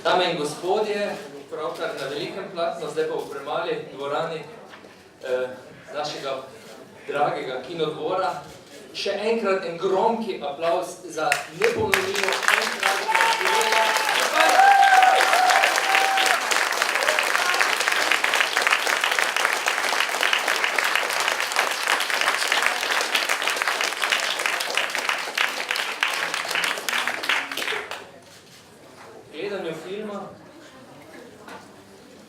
Dame in gospodje, pravkar na velikem platnu, zdaj pa v premali dvorani našega dragega kinodvora. Še enkrat en gromki aplavz za neponovljivo gledanju filma,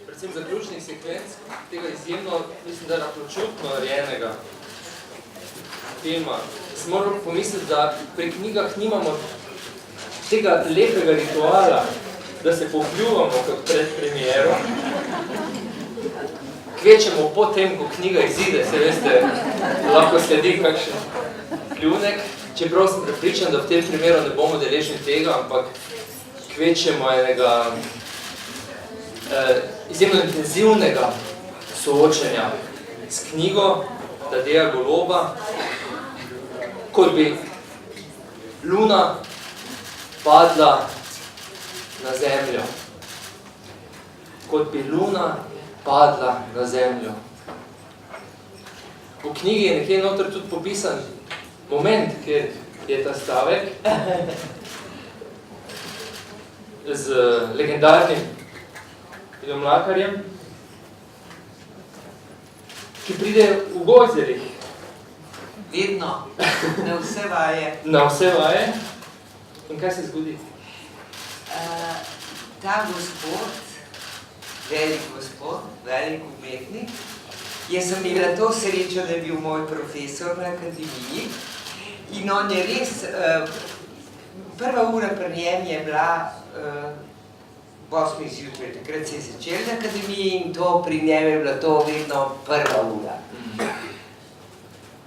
predvsem zaključnih sekvenc tega izjemno, mislim, da naključutno narejenega filma. Sem moral pomisliti, da pri knjigah nimamo tega lepega rituala, da se popljuvamo kot pred premiero. Kvečemo potem, ko knjiga izide, se veste, lahko sledi kakšen pljunek. Čeprav sem prepričan, da v tem primeru ne bomo deležni tega, ampak kvečemo enega izjemno intenzivnega soočenja s knjigo Tadeja Goloba, kot bi luna padla na zemljo. Kot bi luna padla na zemljo. V knjigi je nekje noter tudi popisan moment, kjer je ta stavek z legendarnim filmlakarjem, ki pride v gojzerih. Vedno, na vse vaje. Na vse vaje. In kaj se zgodi? Ta gospod, velik umetnik, jaz sem imela to srečo, da je bil moj profesor na akademiji in on je res, prva ura pri njem je bila 8 zjutraj, takrat se je začel na akademiji in to pri njem je bila to vedno prva ura.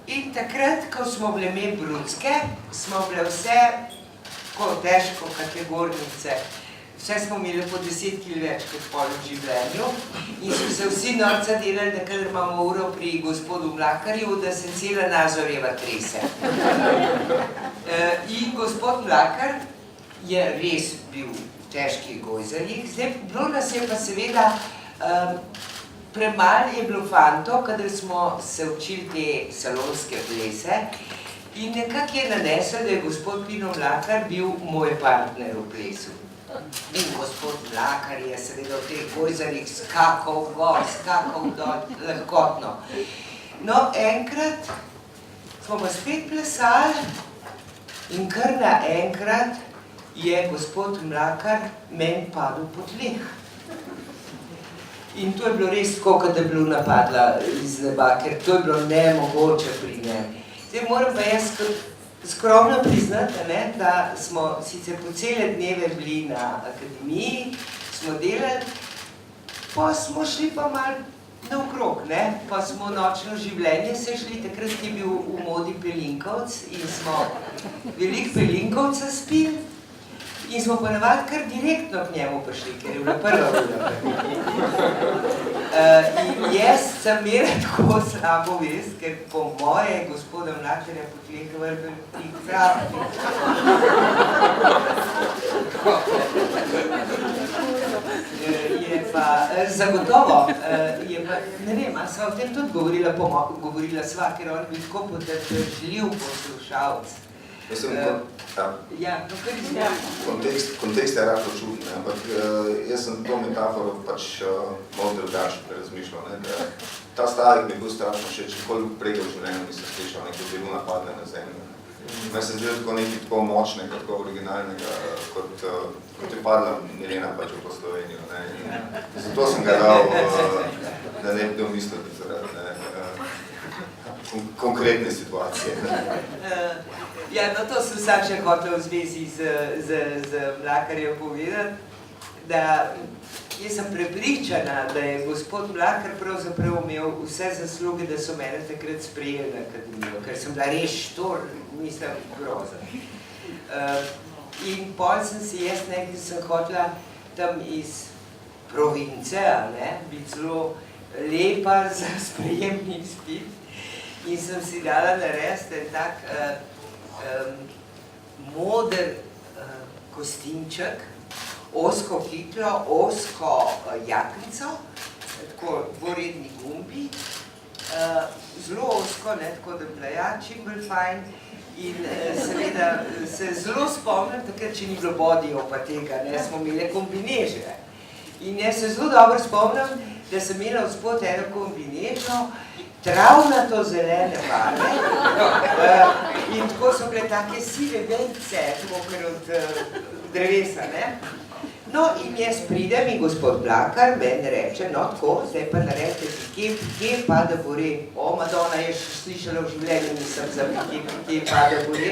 In takrat, ko smo bile me brudske, smo bile vse težko kategornice. Vse smo imeli po 10 kil več kot pol v življenju in so se vsi norca delali, da kadar imamo uro pri gospodu Mlakarju, da se cela Nazorjeva trese. In gospod Mlakar je res bil v težkih gojzarjih. Zdaj, bilo nas je pa seveda, premalo je bilo fantov, kadar smo se učili te salonske plese in nekako je nanesel, da je gospod Pino Mlakar bil moj partner v plesu. In gospod Mlakar je seveda v teh gojzarjih skakal gor, skakal dol, lahkotno. No, enkrat smo pa spet plesali in kar naenkrat je gospod Mlakar meni padel po tleh. In to je bilo res tako, kot da je bilo napadla iz neba, ker to je bilo nemogoče pri njem. Zdaj moram pa jaz skromno priznati, da smo sicer po cele dneve bili na akademiji, smo delali, pa smo šli pa malo naokrog, pa smo nočno življenje se šli, takrat je bil v modi pelinkovc in smo veliko pelinkovca spili in smo pa navadi kar direktno k njemu prišli, ker je bila prva ura. In jaz sem imela tako slabo vest, ker po moje gospoda Mlakarja po tleh vrgel in pravi. Je pa zagotovo, je pa, ne vem, a sva o tem tudi govorila sva, ker on bi tako potrpežljiv poslušalc. Kontekst je rahlo čuden, ampak jaz sem to metaforo pač malo drugače razmišljal. Ta stavek mi je bil strašno še, koliko prej v življenju nisem slišal, nekaj bi luna padne na zemljo. Meni se zdelo tako nekaj tako močnega, tako originalnega, kot je padla Milena pač v Slovenijo. Zato sem ga dal, da ne bi domisliti zaradi konkretne situacije. Ja, no to sem sam še hotel v zvezi z Mlakarjem povedati, da jaz sem prepričana, da je gospod Mlakar pravzaprav imel vse zasluge, da so mene takrat sprejeli na akademijo, ker sem bila res štor, mislim, groza. In pol sem si jaz nekaj sem hotela tam iz province, biti zelo lepa za sprejemni izpit. In sem si dala narediti en tak moder kostimček, osko kitlo, osko jaknico, tako dvoredni gumbi, zelo osko, ne, tako da bila ja, čim bolj fajn. In seveda se zelo spomnim, takrat, če ni bilo bodijo pa tega, ne, smo imeli kombineže. In jaz se zelo dobro spomnim, da sem imela vzpod eno kombinežo, travnato zelene barve, in tako so bile take sive vejice, tako od drevesa, ne. No, in jaz pridem in gospod Mlakar meni reče, no tako, zdaj pa naredite pike, pa da bore. O, Madonna, jaz slišala v življenju, nisem za pike, pa da bore.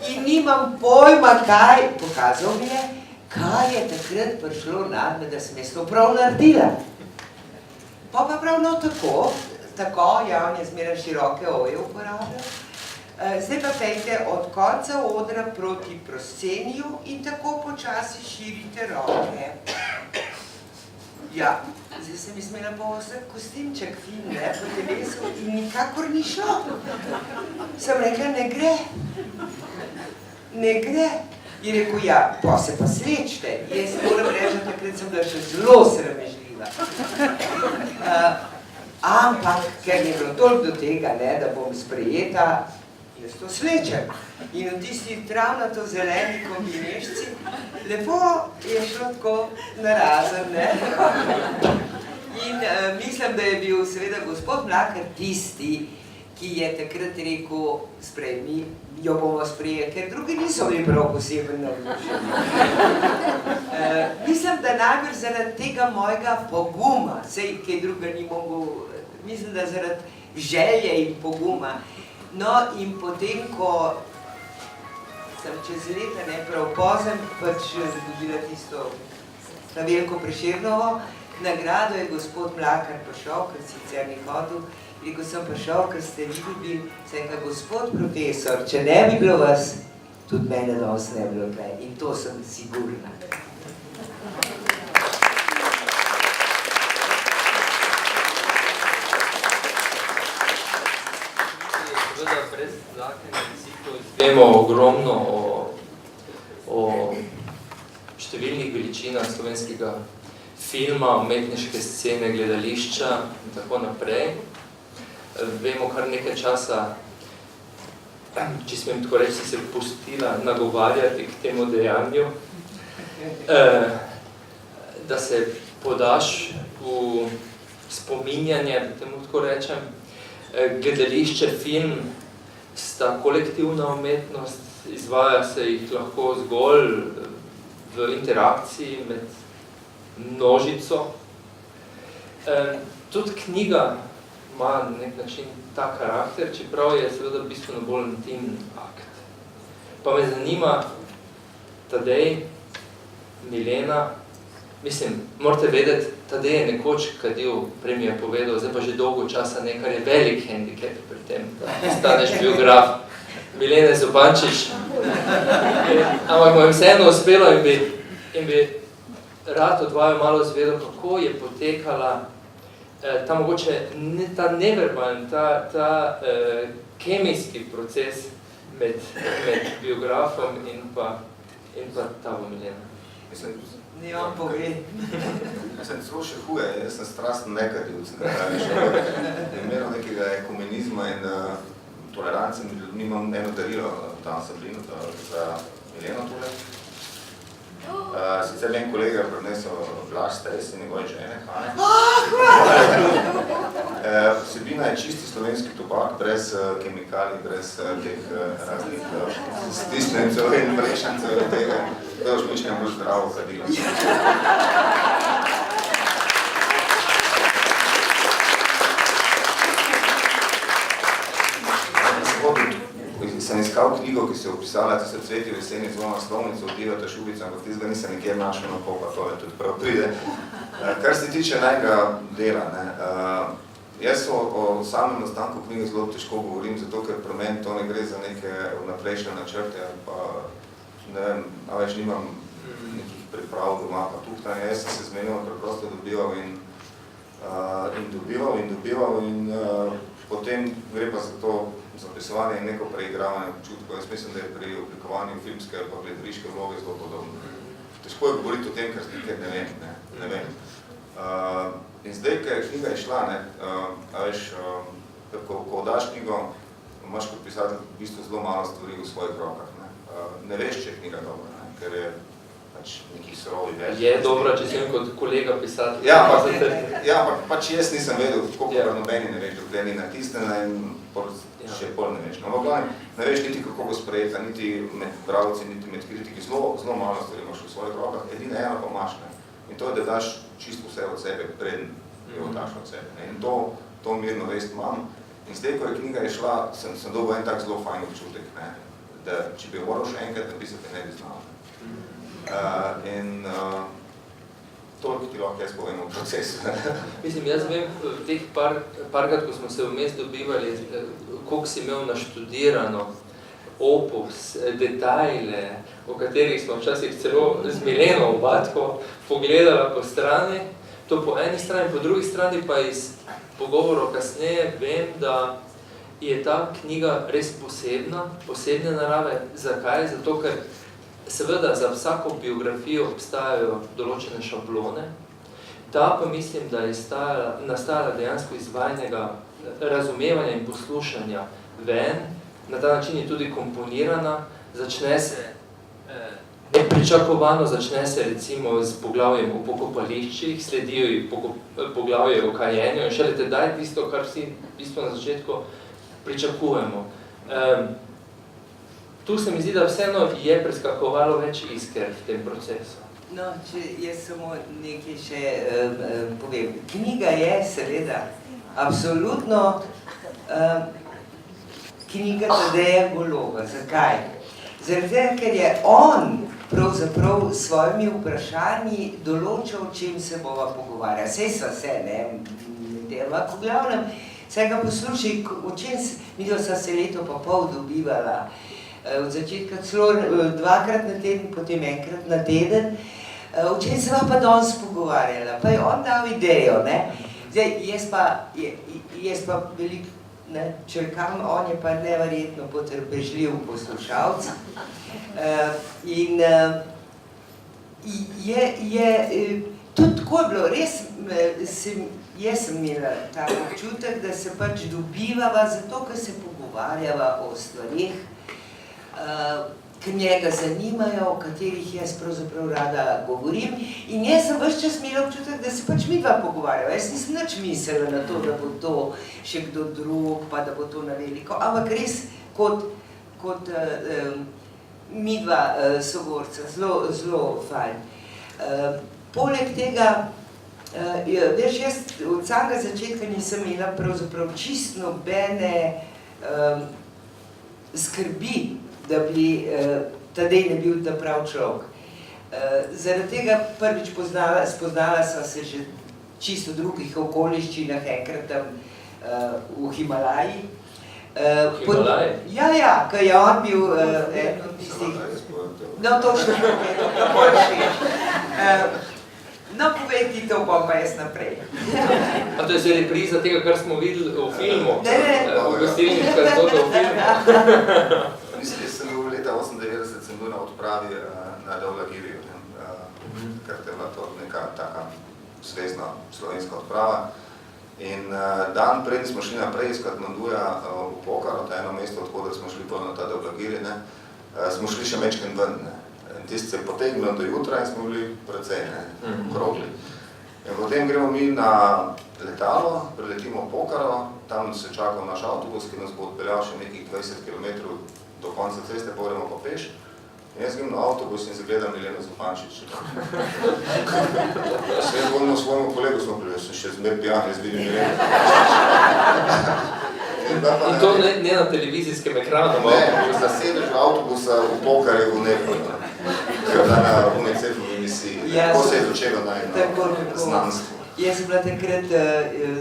In nimam pojma, kaj, pokazal mi je, kaj je takrat prišlo nadme, da sem jaz to prav naredila. Pa prav no tako, ja, on je zmeraj široke oje uporabljal. Zdaj pa pejte od konca odra proti prosceniju in tako počasi širite roke. Ja, zdaj sem izmela pa oseb kostimček fin, ne, po telesu in nikakor ni šlo. Sem rekla, ne gre. Ne gre. In rekel, ja, pa se pa slečite. Jaz moram reči, takrat sem bila še zelo sramežljiva. Ampak, ker je bilo toliko do tega, ne, da bom sprejeta, jaz to slečem. In v tisti travnato zeleni kombinežci lepo je šlo tako narazen, ne. In mislim, da je bil seveda gospod Mlakar tisti, ki je takrat rekel, sprejmi, jo bomo sprejeli, ker drugi niso bili prav poseben navdušeni. Mislim, da najbolj zaradi tega mojega poguma, sej kaj druga ni mogel, mislim, da zaradi želje in poguma. No, in potem, ko sem čez leta, ne prav pozem, pač dobila tisto na veliko Prešernovo nagrado, je gospod Mlakar prišel, ker sicer ni hodil, rekel sem prišel, ker ste vi dobili, sem ga gospod profesor, če ne bi bilo vas, tudi mene danes ne bilo tle. In to sem sigurna. Seveda, brez zakenih jezikov izvemo ogromno o številnih veličinah slovenskega filma, umetniške scene, gledališča in tako naprej. Vemo kar nekaj časa, če smem tako reči, se pustila nagovarjati k temu dejanju, da se podaš v spominjanje, da temu tako rečem. Gledališče, film sta kolektivna umetnost, izvaja se jih lahko zgolj v interakciji med množico. Tudi knjiga ima na nek način ta karakter, čeprav je seveda bistveno bolj intimen akt. Pa me zanima, Tadej, Milena, mislim, morate vedeti, Tadej je nekoč kadil, prej mi je povedal, zdaj pa že dolgo časa ne, kar je velik hendikep pri tem, da postaneš biograf. Milene Zupančič. Ampak mu je vseeno uspelo in bi rad od vaju malo zvedel, kako je potekala ta mogoče, ta neverbalni, ta kemijski proces med biografom in pa tabo Milena. Ne vam pove. Mislim, celo še huje, jaz sem strasten nekadilc, imel nekega ekumenizma in tolerance med ljudmi, imam eno darilo tam Sabrinu za Mileno tole. Sicer en kolega je prinesel Blaž Stres in njegove žene, Hane. Vsebina je čisti slovenski tobak, brez kemikalij, brez teh raznih stisnencev in mrešancev in tega. Da už mišljam bolj zdravo kadilo. Sem iskal knjigo, ki se je opisala, ti se cveti v jeseni zelo naslovnico, odivata šubica, ampak tistega nisem nikjer našel na pol, pa tole tudi prav pride. Kar se tiče najega dela, ne, jaz o samem nastanku knjige zelo težko govorim, zato ker pri meni to ne gre za neke vnaprejšnje načrte, pa ne vem, a več nimam nekih priprav doma, pa tuhtanja, jaz sem se zmenil, preprosto dobival in dobival in potem gre pa za to zapisovanje in neko preigravanje občutkov. Jaz mislim, da je pri oblikovanju filmske ali pa gledališke vloge zelo podobno. težko je govoriti o tem, ker ne vem. In zdaj, ko je knjiga išla, ko daš knjigo, imaš kot pisatelj v bistvu zelo malo stvari v svojih rokah. Ne veš, če je knjiga dobra, ker je pač nekih surovi več. Je dobra, če sem kot kolega pisatelj. Ja, pač jaz nisem vedel, koliko nobeni ne veš, dokler ni natisnjena in še pol ne veš. No, ne veš niti kako bo sprejeta, niti med bralci, niti med kritiki, zelo malo stvari imaš v svojih rokah, edina ena pa imaš. In to je, da daš čisto vse od sebe, preden jo daš od sebe. In to mirno vest imam. In zdaj, ko je knjiga išla, sem dobil en tak zelo fajn občutek, da če bi moral še enkrat napisati, ne bi znal. In toliko ti lahko jaz povem v procesu. Mislim, jaz vem, teh parkrat, ko smo se vmes dobivali, koliko si imel naštudirano, opus, detajle, o katerih smo včasih celo z Mileno Obatko pogledala po strani, to po eni strani, po drugi strani pa iz pogovorov kasneje vem, da je ta knjiga res posebne narave. Zakaj? Zato, ker seveda za vsako biografijo obstajajo določene šablone, ta pa mislim, da je nastajala dejansko izvajanega razumevanja in poslušanja ven, na ta način je tudi komponirana, začne se nepričakovano, začne se recimo z poglavjem o pokopališčih, sledijo poglavje o kajenju in šele tedaj tisto, kar vsi v bistvu na začetku pričakujemo. Tu se mi zdi, da vseeno je preskakovalo več isker v tem procesu. No, če jaz samo nekaj še povem. Knjiga je seveda absolutno knjiga Tadeja Goloba. Zakaj? Zaradi, ker je on pravzaprav s svojimi vprašanji določal, o čem se bova pogovarjala. Sej so se, ampak v glavnem, saj ga poslušaj, o čem midva sva se leto pa pol dobivala. Od začetka celo 2-krat na teden, potem 1-krat na teden. O čem se pa danes pogovarjala? Pa je on dal idejo, Zdaj, jaz pa veliko črkam, on je pa neverjetno potrpežljiv poslušalc. In tudi tako je bilo, res, jaz sem imela ta občutek, da se pač dobivava zato, ker se pogovarjava o stvarih, ki njega zanimajo, o katerih jaz pravzaprav rada govorim. In jaz sem ves čas imela občutek, da se pač midva pogovarjava. Jaz nisem nič mislila na to, da bo to še kdo drug, pa da bo to na veliko, ampak res kot midva sogovorca, zelo fajn. Poleg tega, veš, jaz od samega začetka nisem imela pravzaprav čisto nobene skrbi, da bi Tadej ne bil ta prav človek. Zaradi tega prvič spoznala sva se že čisto drugih okoliščinah, enkrat tam v Himalaji. Himalaji? Ja, ko je on bil eden od tistih. No, točno, to bolj všeč. No, povej ti to, bom pa jaz naprej. A to je že repriza tega, kar smo videli v filmu? Ne. V gostilniška zgodba v filmu? Mislim, jaz sem bil leta 1998, sem bil na odpravi na Davlagiriju, ker je bila to neka taka zvezdna slovenska odprava. In dan pred smo šli naprej iz Katmanduja v Pokaro, to je eno mesto, odhoder smo šli na ta Davlagiri, smo šli še mečken ven. Tist se je potegnilo do jutra in smo bili precej okrogli. In potem gremo mi na letalo, preletimo Pokaro, tam se čakal naš avtobus, ki nas bo odpeljal še nekih 20 km do konca ceste, pa gremo pa peš. In jaz grem na avtobus in zagledam Mileno Zupančič. Sve zgodimo svojemu kolegu, smo bili, jaz sem še zmer pijan, jaz vidim Mileno. In to ne na televizijskem ekranu? Ne, na sedežu avtobusa v Pokarju v Nepo, ker da na UNICEF-ovi misiji. Tako se je začelo najno znanstvo. Jaz sem bila takrat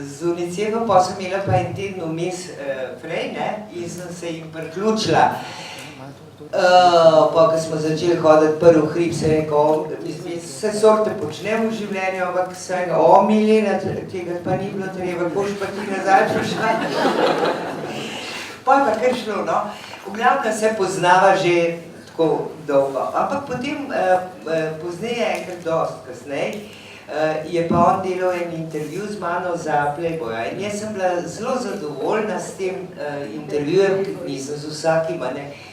z UNICEF-om, pa sem imela pa en teden vmes prej, in sem se jim priključila. Pa, ko smo začeli hoditi prvi v hrib, se rekel, vse sorte počnem v življenju, ampak se rekel, Milena, tega pa ni bilo treba, boš pa ti nazaj prišla. Pa je pa kar šlo, no. V glavnem se poznava že tako dolgo. Ampak potem, pozneje, enkrat dosti kasneje, je pa on delal en intervju z mano za Playboya in jaz sem bila zelo zadovoljna s tem intervjujem, nisem z vsakim,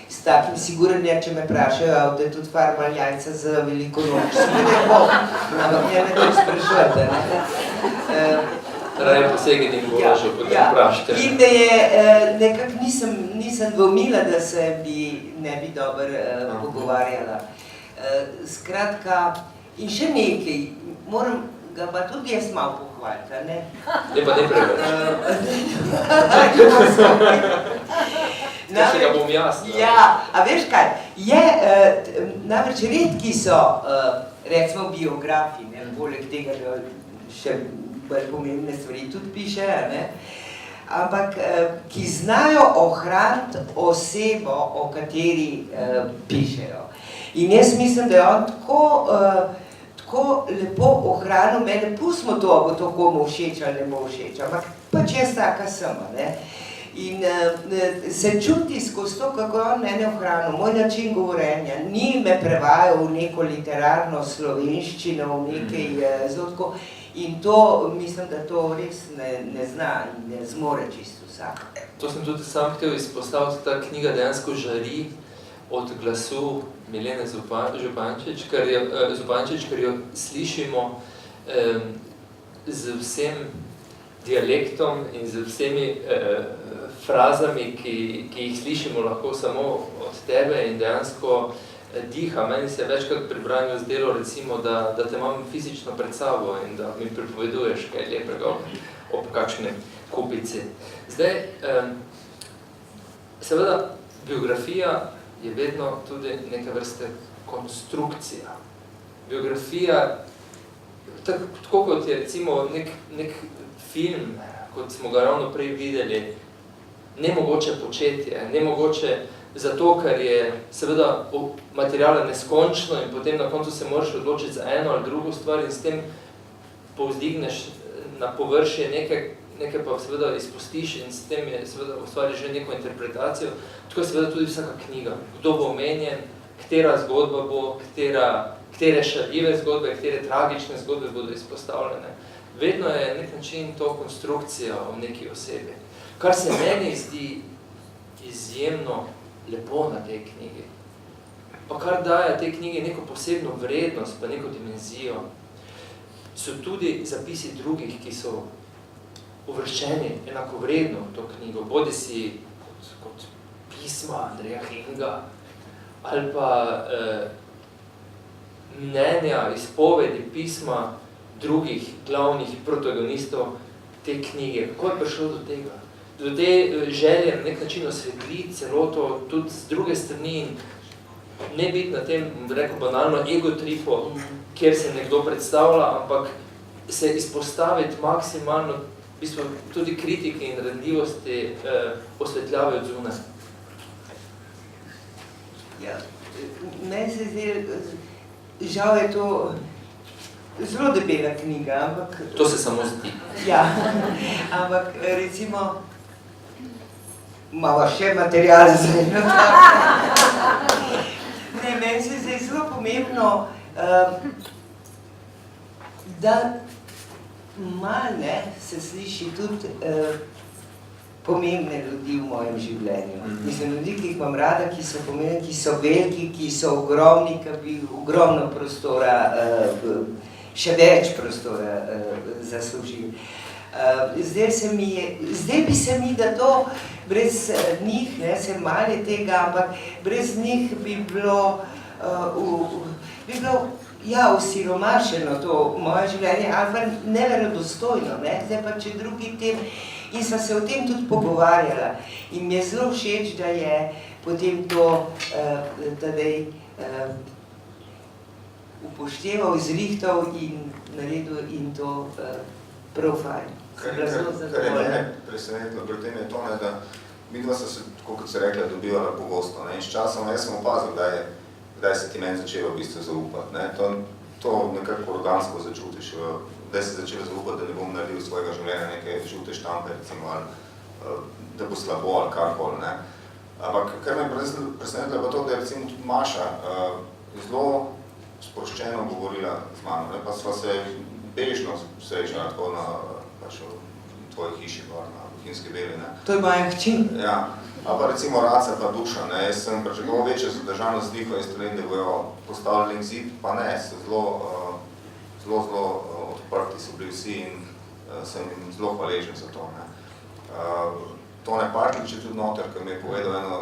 s takim siguranjem, če me vprašajo, da je tudi farmal jajca za veliko noč. Seveda bo, ampak ne to sprašujete. Raje posegiti in božo, potem vprašajte. In da je, nekako nisem dvomila, da se ne bi dobro pogovarjala. Skratka, in še nekaj, moram ga pa tudi jaz malo pohvaliti, ne? Ne pa ne preveč. Če ga bom jaz. Ja, a veš kaj, namreč redki so, recimo biografi, poleg tega, da še bolj pomembne stvari tudi pišejo, ne? Ampak, ki znajo ohraniti osebo, o kateri pišejo. In jaz mislim, da je on tako lepo ohranil mene, pustimo to, bo to komu všeč ali ne bo všeč, ampak pač jaz taka sem, ne. In se čuti skozi to, kako je on mene ohranil, moj način govorenja, ni me prevajal v neko literarno slovenščino, v nekaj zelo tako, in to, mislim, da to res ne zna in ne zmore čisto vsak. To sem tudi sam hotel izpostaviti, ta knjiga dejansko žari od glasu Milene Zupančič, ker jo slišimo z vsem dialektom in z vsemi frazami, ki jih slišimo lahko samo od tebe in dejansko diha. Meni se je večkrat pri branju zdelo, recimo, da te imam fizično pred sabo in da mi pripoveduješ kaj lepega ob kakšne kupici. Zdaj, seveda, biografija je vedno tudi neke vrste konstrukcija. Biografija, tako kot je recimo nek film, kot smo ga ravno prej videli, nemogoče početje, nemogoče zato, ker je seveda materiala neskončno in potem na koncu se moraš odločiti za eno ali drugo stvar in s tem povzdigneš na površje nekaj pa seveda izpustiš in s tem je seveda ustvariš že neko interpretacijo. Tako je seveda tudi vsaka knjiga. Kdo bo omenjen, katera zgodba bo, katere šaljive zgodbe, katere tragične zgodbe bodo izpostavljene. Vedno je nek način to konstrukcija o neki osebi. Kar se meni zdi izjemno lepo na tej knjigi, pa kar daje tej knjigi neko posebno vrednost, pa neko dimenzijo, so tudi zapisi drugih, ki so uvrščeni enakovredno v to knjigo, bodi si kot pisma Andreja Henga, ali pa mnenja, izpovedi pisma drugih glavnih protagonistov te knjige. Kako je prišlo do tega? Do te želje na nek način osvetliti celoto tudi z druge strani in ne biti na tem, rekel banalno, ego-tripu, kjer se nekdo predstavlja, ampak se izpostaviti maksimalno v bistvu tudi kritike in radljivosti osvetljave od zunaj. Ja, meni se zdi, žal je to zelo debela knjiga, ampak... To se samo zdi. Ja, ampak recimo, imamo še material za eno tako. Ne, meni se zdi zelo pomembno, da malo se sliši tudi pomembne ljudi v mojem življenju. Mislim, ljudi, ki jih imam rada, ki so pomembni, ki so veliki, ki so ogromni, ki bi ogromno prostora, še več prostora zaslužili. Zdaj bi se mi, da to brez njih, se malo tega, ampak brez njih bi bilo osiromašeno to moje življenje, ali pa neverodostojno, zdaj pa če drugi tem, in sem se o tem tudi pogovarjala. In mi je zelo všeč, da je potem to tadej upošteval, izrihtal in naredil in to prav fajn. Kar je mene presenetilo pri tem je to, da midva sta se, tako kot se rekla, dobivala pogosto. In s časom jaz sem opazil, kdaj se ti meni začelo v bistvu zaupati. To nekako organsko začutiš, da se začelo zaupati, da ne bom naredil svojega življenja neke žute štampe, recimo, ali da bo slabo ali karkoli. Ampak kar me presenetilo pa to, da recimo tudi Maša zelo sproščeno govorila z mano, ne? Pa sva se bežno srečala tako na pač v tvoji hiši, na Bohinjski Beli. Ne? To je moja hči. Ja. A pa recimo Raca pa Duša, ne? Jaz sem pričakoval večje zadržano zdihov in strelin, da bojo postavili nek zid, pa ne, so zelo odprti so bili vsi in sem jim zelo hvaležen za to. Ne? Tone Partlič je tudi noter, ki mi je povedal eno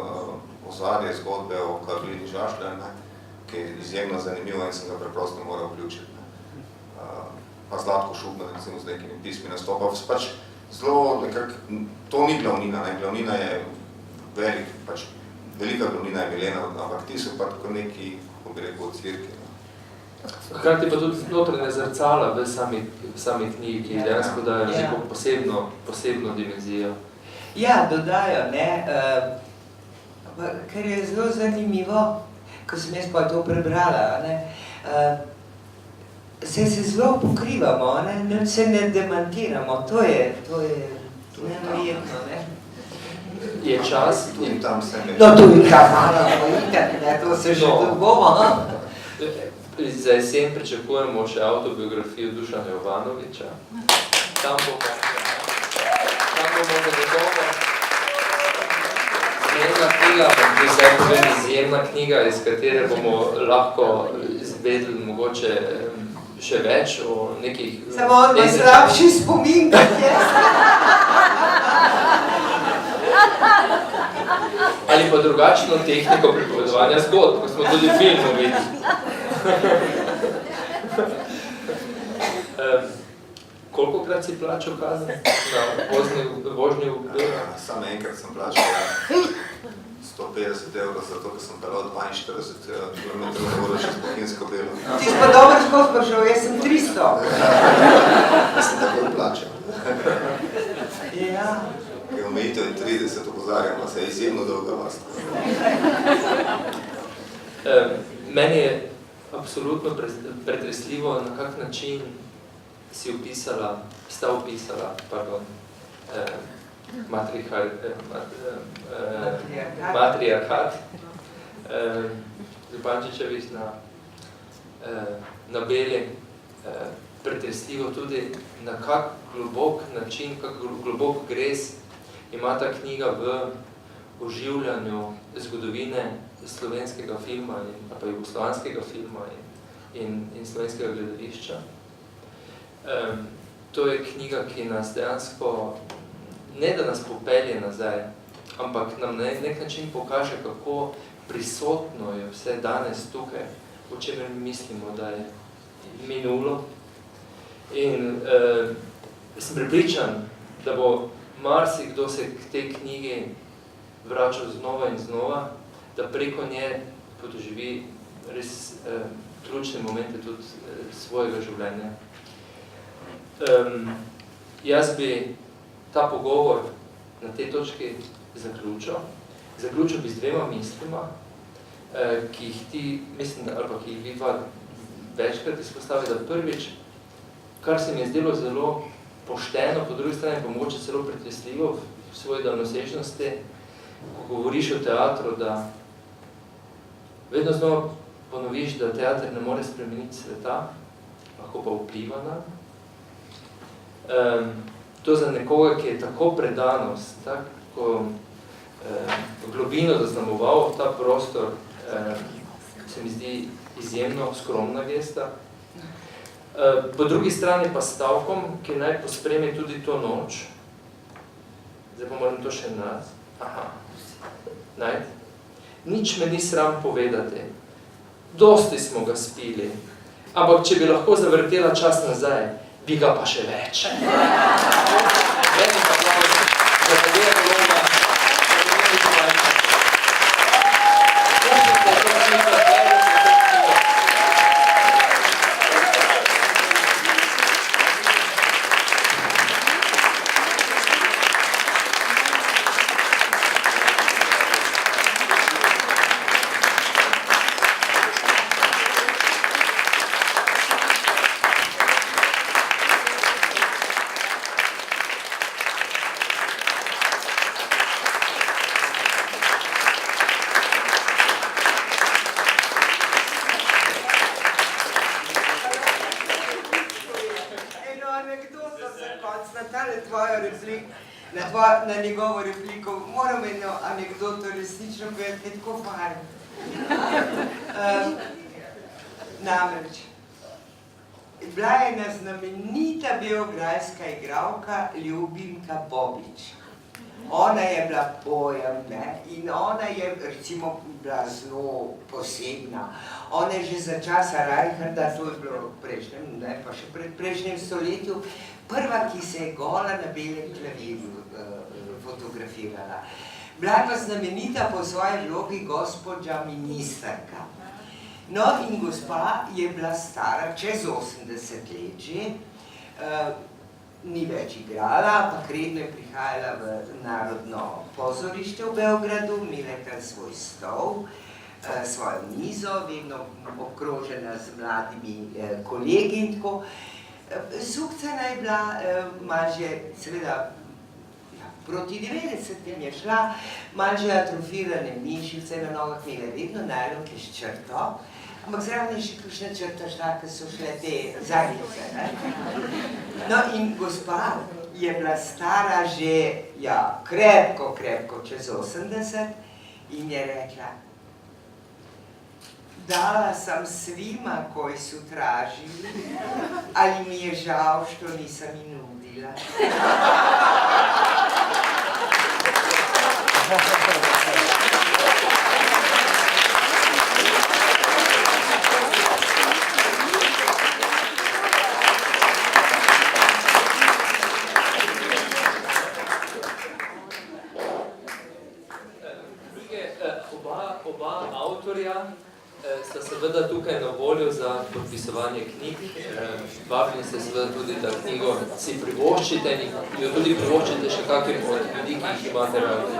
ozadje zgodbe o Karolini Žašljar, ki je izjemno zanimivo in sem ga preprosto moral vključiti. Pa Zlatko Šubno, recimo z nekimi pismi nastopa. Pač zelo nekako, to ni glavnina, ne? Glavnina je velik, pač velika glavnina je Milena, ampak ti so pa tako neki, ko bi rekel, cvirki. Hkrati pa tudi notranje zrcala v sami knjigi, ki dejansko dajo neko posebno dimenzijo. Ja, dodajo, ne, kar je zelo zanimivo, ko sem jaz pa to prebrala, ne, se zelo pokrivamo, ne, se ne demantiramo, to je neverjetno, ne. Je čas. In tam se me... No, tu in tam malo itak, ne, to se še bomo. Za jesen pričakujemo še autobiografijo Dušana Jovanovića. Tam bomo zagotovo. Izjemna knjiga, iz katere bomo lahko izvedeli mogoče še več o nekih... Samo on ima slabši spomin, kot jaz. Ali pa drugačno tehniko pripovedovanja zgodb, ko smo tudi filmu videli. Kolikokrat si plačal kazen na vožnji v Belo? Samo enkrat sem plačal 150 € za to, ker sem pelal 42 km na uro čez Bohinjsko Belo. Ti si pa dobro skozi prišel, jaz sem 300. Jaz sem tako plačal. Ja. Omejitev je 30, opozarjam, pa se je izjemno dolga vas. Meni je absolutno pretresljivo, na kak način sta opisala, matriarhat Zupančičevih na Beli, pretresljivo tudi, na kak globok način, kak globok gres ima ta knjiga v oživljanju zgodovine slovenskega filma in pa jugoslovanskega filma in slovenskega gledališča. To je knjiga, ki nas dejansko, ne da nas popelje nazaj, ampak nam na nek način pokaže, kako prisotno je vse danes tukaj, o čemer mislimo, da je minulo. In sem prepričan, da bo marsikdo se k tej knjigi vračal znova in znova, da preko nje podoživi res ključne momente tudi svojega življenja. Jaz bi ta pogovor na tej točki zaključil. Zaključil bi z dvema mislima, ki jih ti, mislim, ali pa ki jih vi dva večkrat izpostavili, da prvič, kar se mi je zdelo zelo pošteno, po drugi strani pa mogoče celo pretresljivo v svoji daljnosežnosti, ko govoriš o teatru, da vedno znova ponoviš, da teater ne more spremeniti sveta, lahko pa vpliva na. To za nekoga, ki je tako predanost, tako globino zaznamoval ta prostor, se mi zdi izjemno skromna gesta. Po drugi strani pa stavkom, ki naj pospremi tudi to noč. Zdaj pa moram to še nas. Aha. Najti. Nič me ni sram povedati. Dosti smo ga spili. Ampak če bi lahko zavrtela čas nazaj, bi ga pa še več. Velik aplauz za Tadeja Goloba. na njegovo repliko, moram eno anekdoto resnično povedati, je tako fajn. Namreč, bila je ena znamenita beograjska igralka Ljubimka Bobič. Ona je bila pojem, ne, in ona je recimo bila zelo posebna. Ona je že za časa Reinharda, to je bilo v prejšnjem, ne, pa še pred prejšnjem stoletju, prva, ki se je gola na belem klavirju fotografirala. Bila je pa znamenita po svoji vlogi gospođa ministrka. No, in gospa je bila stara čez 80 let že, ni več igrala, ampak redno je prihajala v Narodno pozorišče v Beogradu, imela je tam svoj stol, svojo mizo, vedno obkrožena z mladimi kolegi in tako. Sukcena je bila, malo že, seveda, proti 90-tem je šla, malo že atrofirane mišice na nogah, imela vedno najlonke s črto, ampak zraven je še kakšna črta šla, ker so šle te zadnjice, ne? No, in gospa je bila stara že, ja, krepko čez 80 in je rekla: dala sam svima koji su tražili, ali mi je žao što nisam i nudila. Oba avtorja sta seveda tukaj na voljo za podpisovanje knjig. Vabim se seveda tudi, da knjigo si privoščite in jo tudi privoščite še kakim od ljudi, ki jih imate radi.